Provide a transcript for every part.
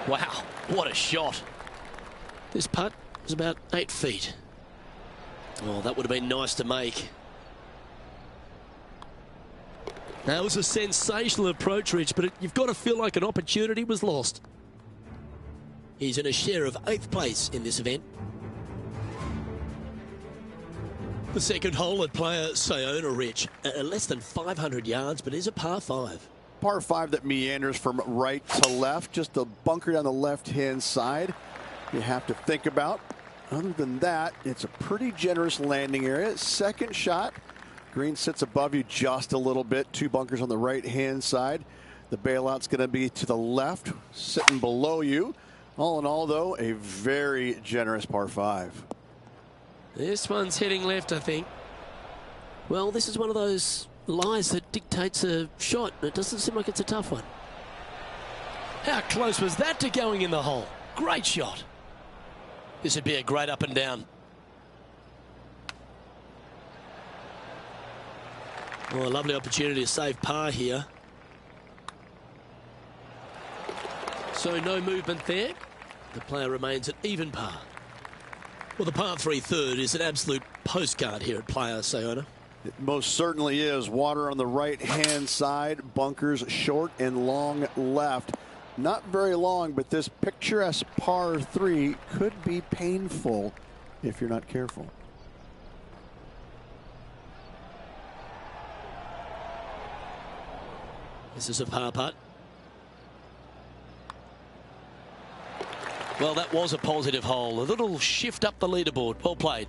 Wow, what a shot. This putt was about 8 feet. Oh, that would have been nice to make. That was a sensational approach, Rich, but you've got to feel like an opportunity was lost. He's in a share of 8th place in this event. The second hole at Playa Sayona, Rich, less than 500 yards, but is a par 5. Par 5 that meanders from right to left, just a bunker down the left-hand side you have to think about. Other than that, it's a pretty generous landing area. Second shot, green sits above you just a little bit. 2 bunkers on the right-hand side. The bailout's going to be to the left, sitting below you. All in all, though, a very generous par 5. This one's heading left, I think. Well, this is one of those lies that dictates a shot. It doesn't seem like it's a tough one. How close was that to going in the hole? Great shot. This would be a great up and down. Well, a lovely opportunity to save par here. So no movement there. The player remains at even par. Well, the par 3 third is an absolute postcard here at Playa Sayona. It most certainly is. Water on the right-hand side, bunkers short and long left. Not very long, but this picturesque par 3 could be painful if you're not careful. This is a par putt. Well, that was a positive hole. A little shift up the leaderboard. Well played.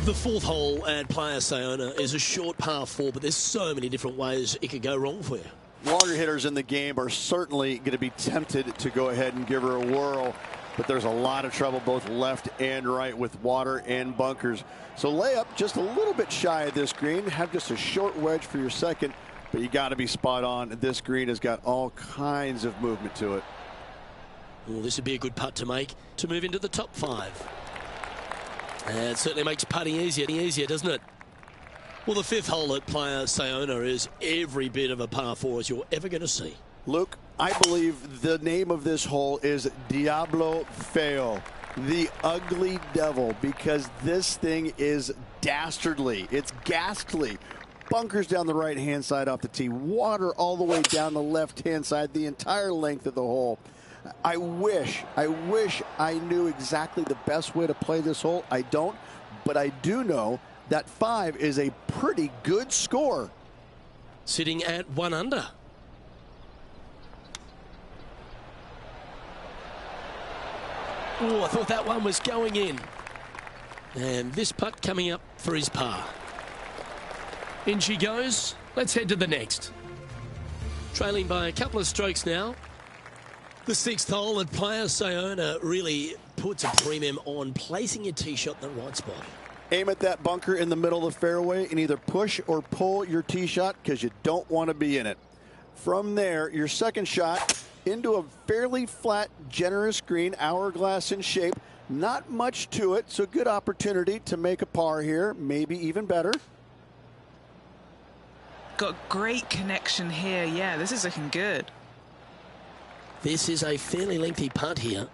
The 4th hole at Playa Sayona is a short par 4, but there's so many different ways it could go wrong for you. Longer hitters in the game are certainly going to be tempted to go ahead and give her a whirl, but there's a lot of trouble both left and right with water and bunkers. So layup just a little bit shy of this green. Have just a short wedge for your second, but you got to be spot on. This green has got all kinds of movement to it. Well, this would be a good putt to make to move into the top 5. And it certainly makes putting easier, doesn't it? Well, the 5th hole at Playa Sayona is every bit of a par 4 as you're ever going to see. Luke, I believe the name of this hole is Diablo Feo, the ugly devil, because this thing is dastardly. It's ghastly. Bunkers down the right-hand side off the tee, water all the way down the left-hand side, the entire length of the hole. I wish I knew exactly the best way to play this hole. I don't, but I do know that 5 is a pretty good score. Sitting at 1 under. Oh, I thought that one was going in. And this putt coming up for his par. In she goes. Let's head to the next. Trailing by a couple of strokes now. The 6th hole at Playa Sayona really puts a premium on placing your tee shot in the right spot. Aim at that bunker in the middle of the fairway and either push or pull your tee shot because you don't want to be in it. From there, your second shot into a fairly flat, generous green, hourglass in shape. Not much to it, so good opportunity to make a par here, maybe even better. Got great connection here. Yeah, this is looking good. This is a fairly lengthy putt here.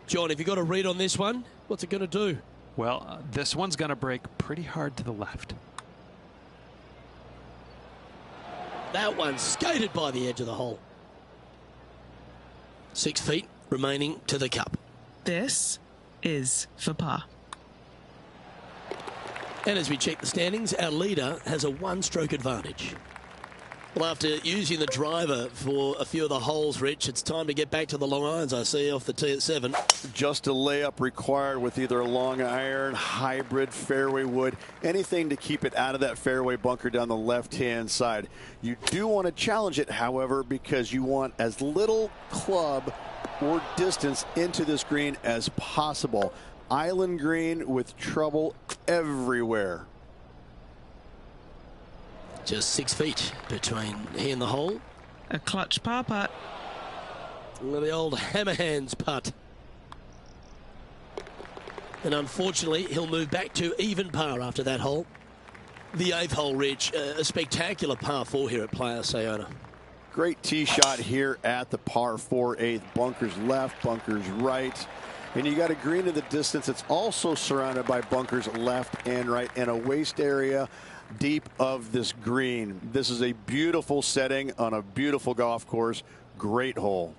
John, have you got a read on this one? What's it going to do? Well, this one's going to break pretty hard to the left. That one skated by the edge of the hole. 6 feet remaining to the cup. This is for par. And as we check the standings, our leader has a 1-stroke advantage. Well, after using the driver for a few of the holes, Rich, it's time to get back to the long irons. I see off the tee at 7. Just a layup required with either a long iron, hybrid, fairway wood, anything to keep it out of that fairway bunker down the left-hand side. You do want to challenge it, however, because you want as little club or distance into this green as possible. Island green with trouble everywhere. Just 6 feet between he and the hole. A clutch par putt. The old hammer hands putt. And unfortunately, he'll move back to even par after that hole. The 8th hole, Rich, a spectacular par 4 here at Playa Sayona. Great tee shot here at the par 4/8. Bunkers left, bunkers right. And you got a green in the distance. It's also surrounded by bunkers left and right and a waste area deep of this green. This is a beautiful setting on a beautiful golf course. Great hole.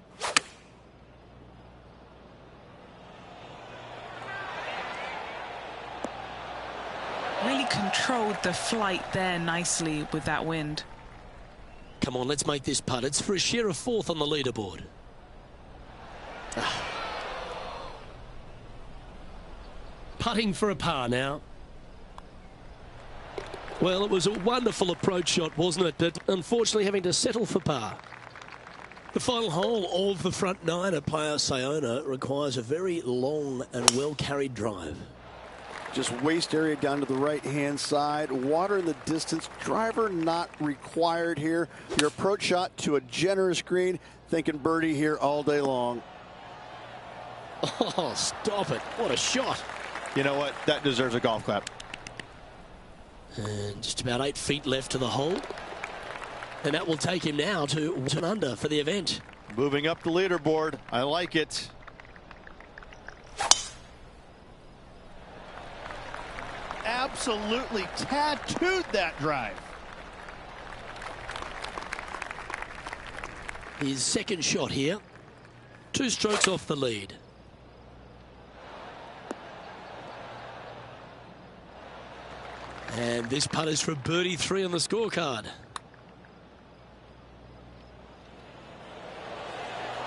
Really controlled the flight there nicely with that wind. Come on, let's make this putt. It's for a share of 4th on the leaderboard. Putting for a par now. Well, it was a wonderful approach shot, wasn't it? But unfortunately having to settle for par. The final hole of the front 9 at Playa Sayona requires a very long and well-carried drive. Just waste area down to the right-hand side. Water in the distance. Driver not required here. Your approach shot to a generous green. Thinking birdie here all day long. Oh, stop it. What a shot. You know what? That deserves a golf clap. And just about 8 feet left to the hole. And that will take him now to 1 under for the event. Moving up the leaderboard. I like it. Absolutely tattooed that drive. His second shot here. 2 strokes off the lead. And this putt is for birdie 3 on the scorecard.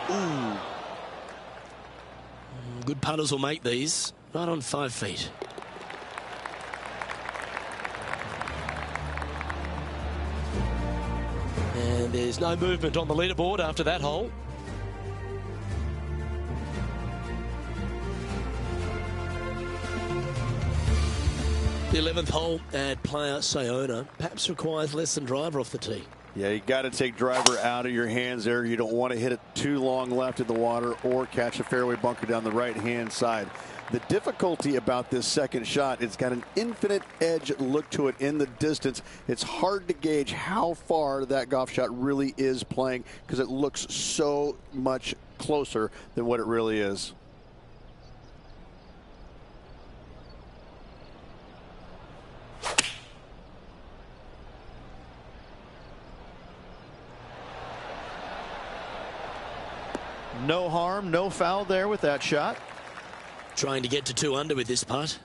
Ooh. Good putters will make these. Right on 5 feet. And there's no movement on the leaderboard after that hole. The 11th hole at Playa Sayona perhaps requires less than driver off the tee. Yeah, you got to take driver out of your hands there. You don't want to hit it too long left in the water or catch a fairway bunker down the right-hand side. The difficulty about this second shot, it's got an infinite edge look to it in the distance. It's hard to gauge how far that golf shot really is playing because it looks so much closer than what it really is. No harm, no foul there with that shot. Trying to get to 2 under with this putt.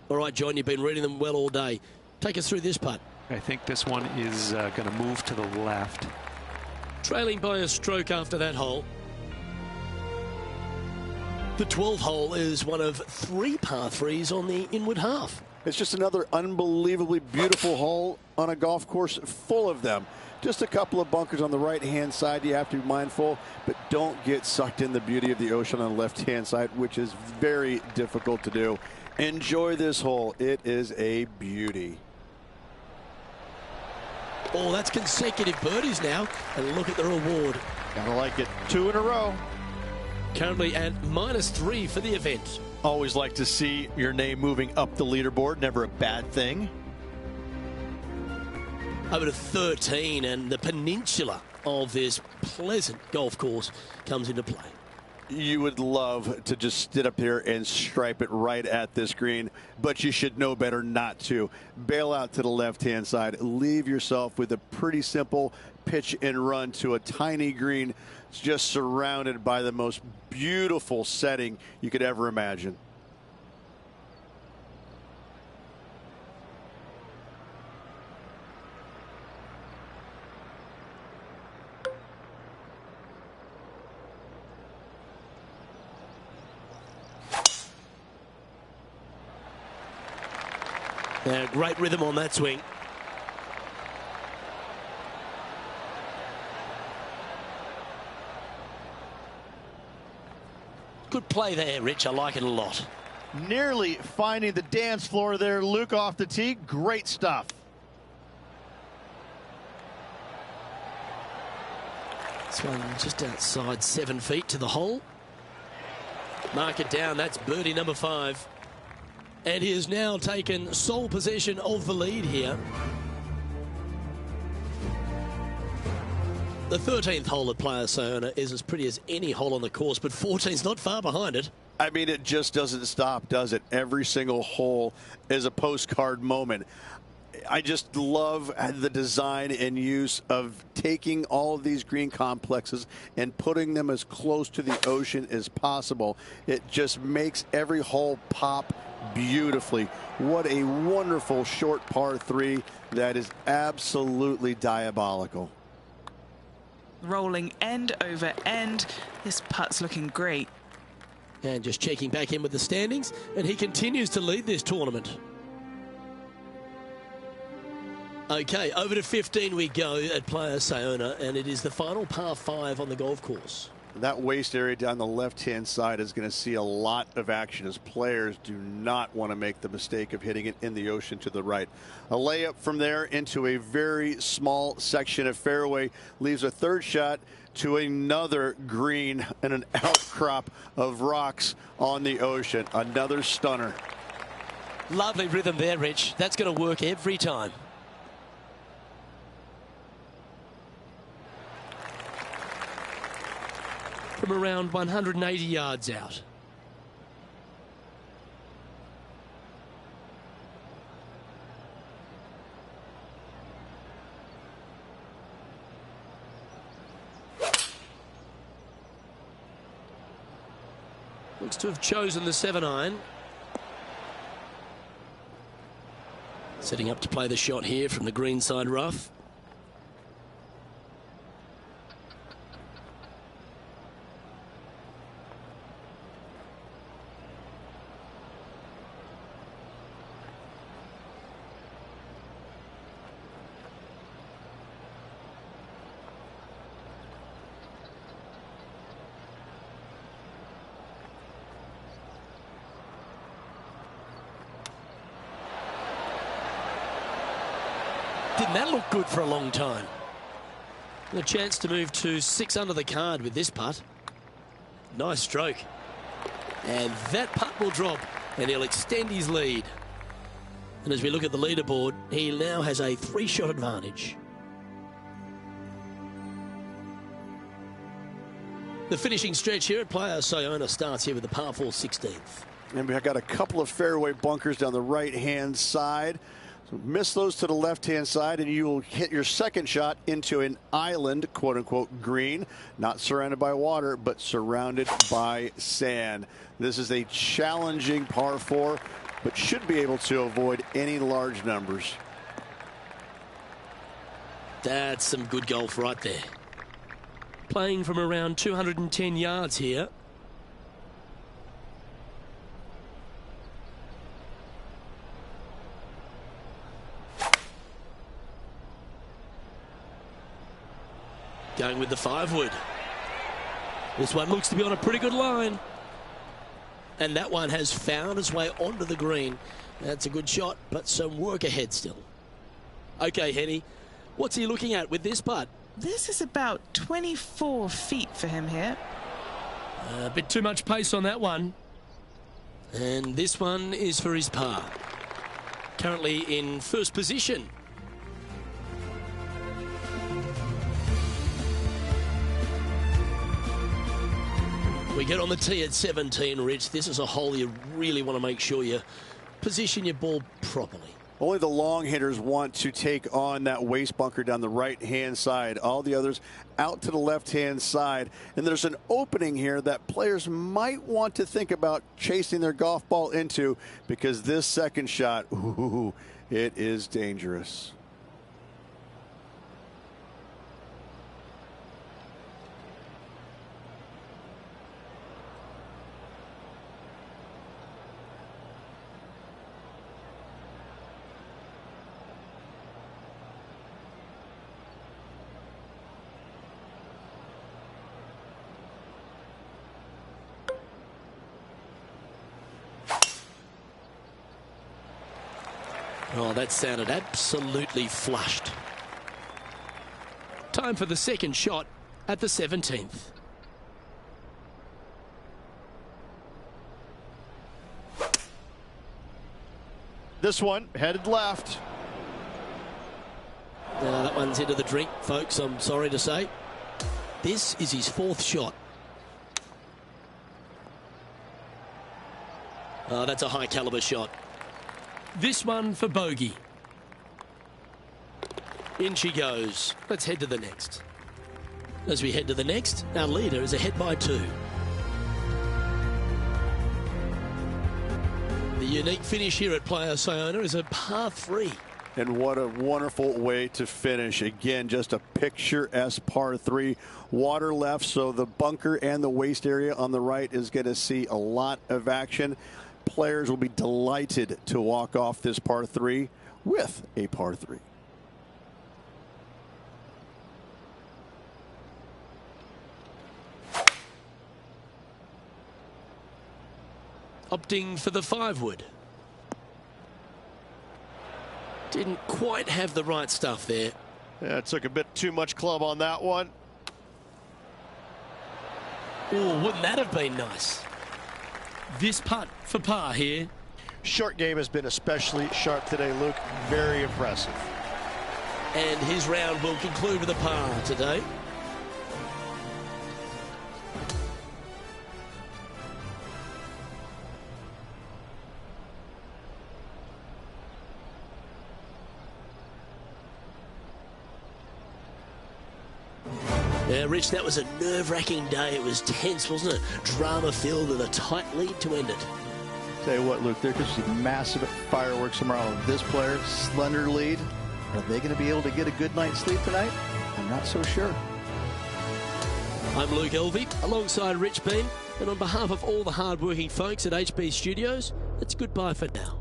All right, John, you've been reading them well all day. Take us through this putt. I think this one is going to move to the left. Trailing by a stroke after that hole. The 12th hole is one of 3 par 3s on the inward half. It's just another unbelievably beautiful hole on a golf course full of them. Just a couple of bunkers on the right-hand side you have to be mindful, but don't get sucked in the beauty of the ocean on the left-hand side, which is very difficult to do. Enjoy this hole. It is a beauty. Oh, that's consecutive birdies now, and look at the reward. Gotta like it. 2 in a row. Currently at -3 for the event. Always like to see your name moving up the leaderboard. Never a bad thing. Over to 13, and the peninsula of this pleasant golf course comes into play. You would love to just sit up here and stripe it right at this green, but you should know better not to. Bail out to the left-hand side. Leave yourself with a pretty simple pitch and run to a tiny green. It's just surrounded by the most beautiful setting you could ever imagine. Great rhythm on that swing. Good play there, Rich. I like it a lot. Nearly finding the dance floor there, Luke, off the tee. Great stuff. This one just outside 7 feet to the hole. Mark it down. That's birdie number 5. And he has now taken sole possession of the lead here. The 13th hole at Playa Sayona is as pretty as any hole on the course, but 14's not far behind it. I mean, it just doesn't stop, does it? Every single hole is a postcard moment. I just love the design and use of taking all of these green complexes and putting them as close to the ocean as possible. It just makes every hole pop beautifully. What a wonderful short par 3 that is absolutely diabolical. Rolling end over end. This putt's looking great. And just checking back in with the standings, and he continues to lead this tournament. Okay, over to 15 we go at Playa Sayona, and it is the final par 5 on the golf course. That waist area down the left-hand side is going to see a lot of action as players do not want to make the mistake of hitting it in the ocean to the right. A layup from there into a very small section of fairway leaves a third shot to another green and an outcrop of rocks on the ocean. Another stunner. Lovely rhythm there, Rich. That's going to work every time. From around 180 yards out. Looks to have chosen the 7-iron. Setting up to play the shot here from the greenside rough. Didn't that look good for a long time? And a chance to move to 6 under the card with this putt. Nice stroke. And that putt will drop, and he'll extend his lead. And as we look at the leaderboard, he now has a 3-shot advantage. The finishing stretch here at Playa Sayona starts here with the par 4 16th. And we've got a couple of fairway bunkers down the right-hand side. So miss those to the left-hand side, and you will hit your second shot into an island, quote-unquote, green, not surrounded by water, but surrounded by sand. This is a challenging par 4, but should be able to avoid any large numbers. That's some good golf right there. Playing from around 210 yards here. Going with the 5-wood. This one looks to be on a pretty good line. And that one has found its way onto the green. That's a good shot, but some work ahead still. Okay, Henny, what's he looking at with this putt? This is about 24 feet for him here. A bit too much pace on that one. And this one is for his par. Currently in first position. We get on the tee at 17, Rich. This is a hole you really want to make sure you position your ball properly. Only the long hitters want to take on that waist bunker down the right-hand side. All the others out to the left-hand side. And there's an opening here that players might want to think about chasing their golf ball into, because this second shot, ooh, it is dangerous. Oh, that sounded absolutely flushed. Time for the second shot at the 17th. This one headed left. That one's into the drink, folks, I'm sorry to say. this is his 4th shot. Oh, that's a high caliber shot. This one for bogey. In she goes. Let's head to the next. As we head to the next, our leader is ahead by 2. The unique finish here at Playa Sayona is a par 3. And what a wonderful way to finish. Again, just a picturesque par 3. Water left, so the bunker and the waist area on the right is going to see a lot of action. Players will be delighted to walk off this par 3 with a par 3. Opting for the 5-wood. Didn't quite have the right stuff there. Yeah, it took a bit too much club on that one. Oh, wouldn't that have been nice? This putt for par here. Short game has been especially sharp today, Luke. Very impressive. And his round will conclude with a par today. Yeah, Rich, that was a nerve-wracking day. It was tense, wasn't it? Drama-filled and a tight lead to end it. Tell you what, Luke, there could be massive fireworks tomorrow. This player, slender lead. Are they going to be able to get a good night's sleep tonight? I'm not so sure. I'm Luke Elvey, alongside Rich Bean, and on behalf of all the hard-working folks at HB Studios, it's goodbye for now.